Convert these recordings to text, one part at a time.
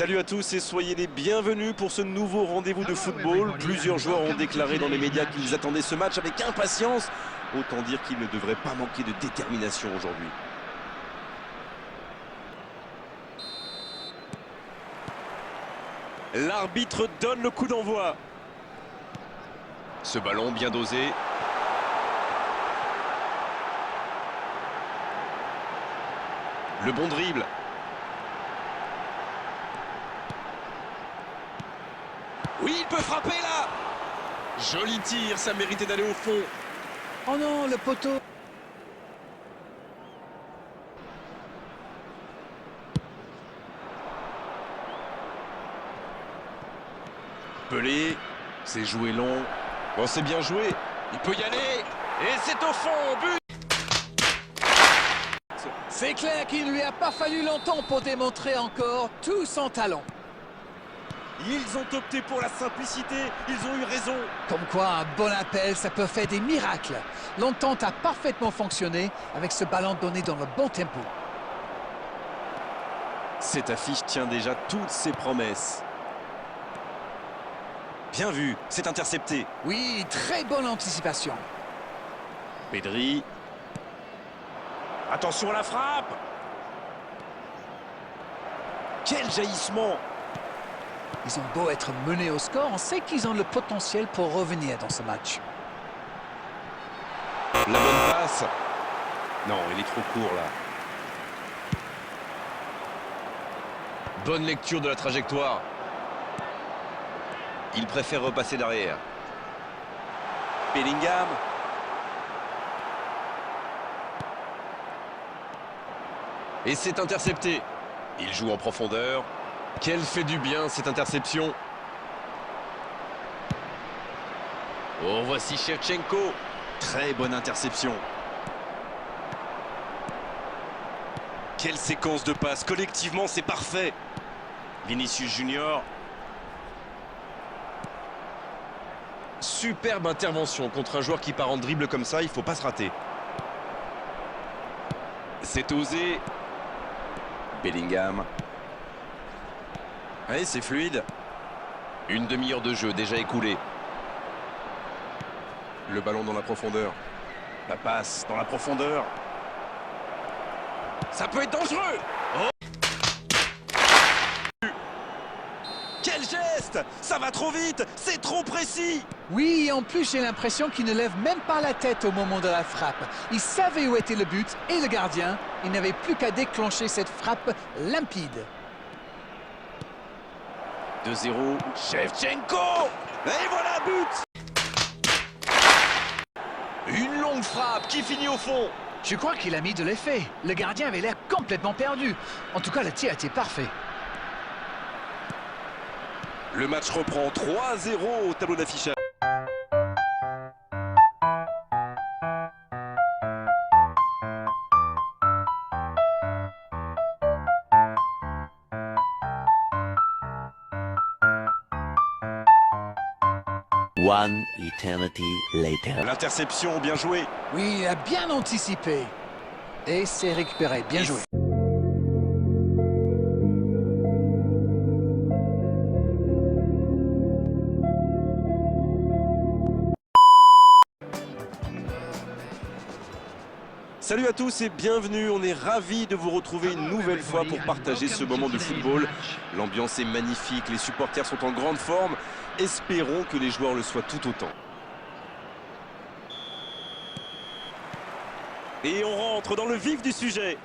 Salut à tous et soyez les bienvenus pour ce nouveau rendez-vous de football. Plusieurs joueurs ont déclaré dans les médias qu'ils attendaient ce match avec impatience. Autant dire qu'il ne devrait pas manquer de détermination aujourd'hui. L'arbitre donne le coup d'envoi. Ce ballon bien dosé. Le bon dribble. Oui, il peut frapper là. Joli tir, ça méritait d'aller au fond. Oh non, le poteau. Pelé, c'est joué long. Bon, c'est bien joué. Il peut y aller. Et c'est au fond, but. C'est clair qu'il ne lui a pas fallu longtemps pour démontrer encore tout son talent. Ils ont opté pour la simplicité, ils ont eu raison. Comme quoi, un bon appel, ça peut faire des miracles. L'entente a parfaitement fonctionné avec ce ballon donné dans le bon tempo. Cette affiche tient déjà toutes ses promesses. Bien vu, c'est intercepté. Oui, très bonne anticipation. Pedri. Attention à la frappe. Quel jaillissement! Ils ont beau être menés au score, on sait qu'ils ont le potentiel pour revenir dans ce match. La bonne passe. Non, il est trop court là. Bonne lecture de la trajectoire. Il préfère repasser derrière. Bellingham. Et c'est intercepté. Il joue en profondeur. Quel fait du bien cette interception. Oh, voici Shevchenko. Très bonne interception. Quelle séquence de passes. Collectivement, c'est parfait. Vinicius Junior. Superbe intervention contre un joueur qui part en dribble comme ça. Il ne faut pas se rater. C'est osé. Bellingham. Allez, c'est fluide. Une demi-heure de jeu déjà écoulée. Le ballon dans la profondeur. La passe dans la profondeur. Ça peut être dangereux. Oh. Quel geste! Ça va trop vite. C'est trop précis. Oui, et en plus, j'ai l'impression qu'il ne lève même pas la tête au moment de la frappe. Il savait où était le but et le gardien. Il n'avait plus qu'à déclencher cette frappe limpide. 2-0. Shevchenko. Et voilà, but. Une longue frappe qui finit au fond. Je crois qu'il a mis de l'effet. Le gardien avait l'air complètement perdu. En tout cas, le tir était parfait. Le match reprend 3-0 au tableau d'affichage. One eternity later. L'interception, bien joué. Oui, il a bien anticipé. Et c'est récupéré. Bien joué. Salut à tous et bienvenue, on est ravis de vous retrouver une nouvelle fois pour partager ce moment de football. L'ambiance est magnifique, les supporters sont en grande forme. Espérons que les joueurs le soient tout autant. Et on rentre dans le vif du sujet.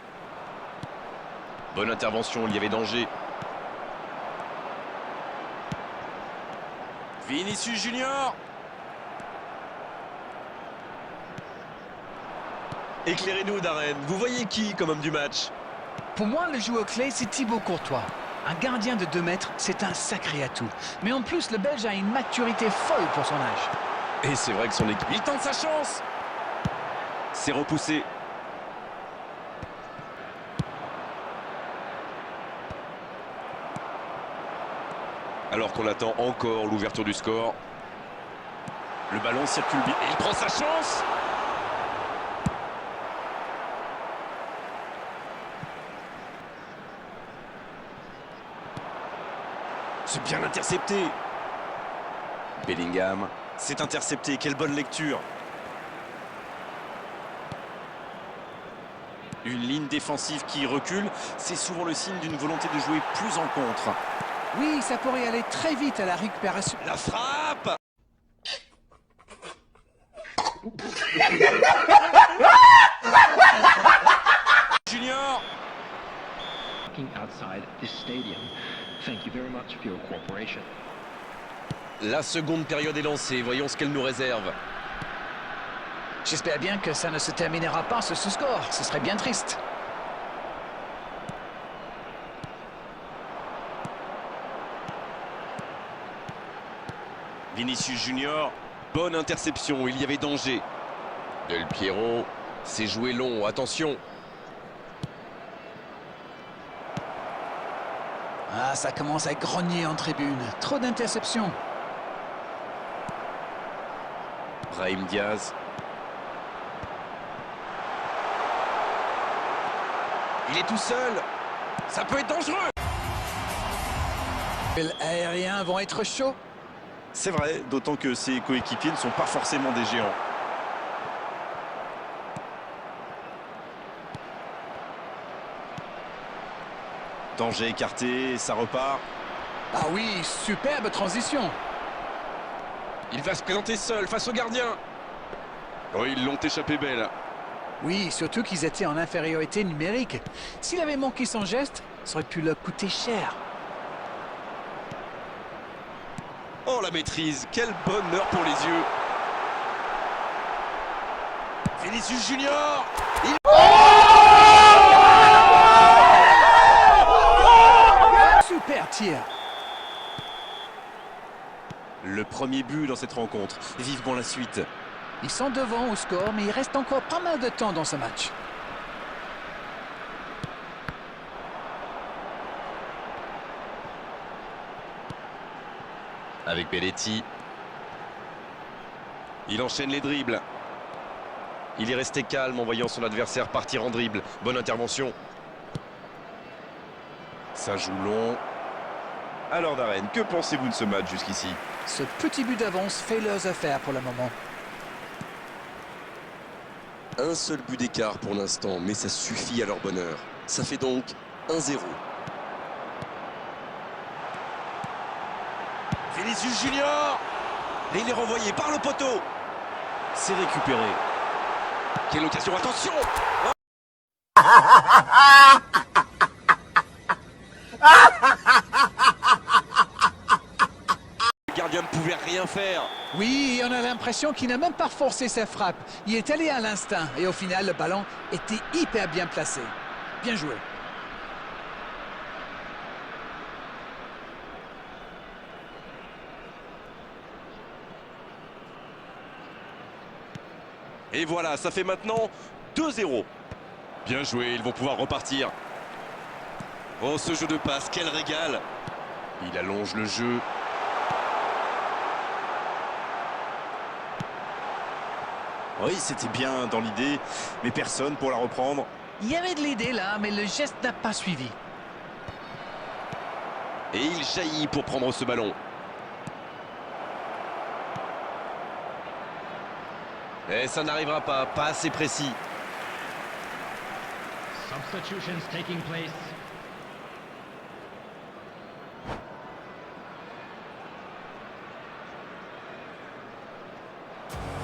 Bonne intervention, il y avait danger. Vinicius Junior. Éclairez-nous, Darren. Vous voyez qui comme homme du match? Pour moi, le joueur clé, c'est Thibaut Courtois. Un gardien de 2 mètres, c'est un sacré atout. Mais en plus, le Belge a une maturité folle pour son âge. Et c'est vrai que son équipe... Il tente sa chance. C'est repoussé. Alors qu'on attend encore l'ouverture du score. Le ballon circule bien. Il prend sa chance. c'est bien intercepté. Bellingham, c'est intercepté, quelle bonne lecture. Une ligne défensive qui recule, c'est souvent le signe d'une volonté de jouer plus en contre. Oui, ça pourrait aller très vite à la récupération. La frappe! Junior! Outside this stadium. Thank you very much for your cooperation. La seconde période est lancée, voyons ce qu'elle nous réserve. J'espère bien que ça ne se terminera pas sur ce score, ce serait bien triste. Vinicius Junior, bonne interception, il y avait danger. Del Piero, c'est joué long, attention. Ah, ça commence à grogner en tribune. Trop d'interceptions. Brahim Diaz. Il est tout seul. Ça peut être dangereux. Les aériens vont être chauds. C'est vrai, d'autant que ses coéquipiers ne sont pas forcément des géants. Danger écarté, ça repart. Ah oui, superbe transition. Il va se présenter seul face au gardien. Oh, ils l'ont échappé belle. Oui, surtout qu'ils étaient en infériorité numérique. S'il avait manqué son geste, ça aurait pu leur coûter cher. Oh, la maîtrise, quel bonheur pour les yeux. Vinicius Junior. Super tir. Le premier but dans cette rencontre. Vivement la suite. Ils sont devant au score, mais il reste encore pas mal de temps dans ce match. Avec Belletti. Il enchaîne les dribbles. Il est resté calme en voyant son adversaire partir en dribble. Bonne intervention. Ça joue long. Alors Darren, que pensez-vous de ce match jusqu'ici? Ce petit but d'avance fait leurs affaires pour le moment. Un seul but d'écart pour l'instant, mais ça suffit à leur bonheur. Ça fait donc 1-0. Vinicius Junior. Et il est renvoyé par le poteau. C'est récupéré. Quelle occasion, attention. Le gardien ne pouvait rien faire. Oui, on a l'impression qu'il n'a même pas forcé sa frappe. Il est allé à l'instinct et au final, le ballon était hyper bien placé. Bien joué. Et voilà, ça fait maintenant 2-0. Bien joué, ils vont pouvoir repartir. Oh, ce jeu de passe, quel régal. Il allonge le jeu. Oui, c'était bien dans l'idée, mais personne pour la reprendre. Il y avait de l'idée là, mais le geste n'a pas suivi. Et il jaillit pour prendre ce ballon. Et ça n'arrivera pas, pas assez précis. Substitutions taking place.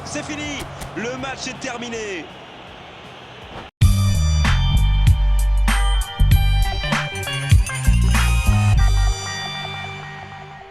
C'est fini, le match est terminé.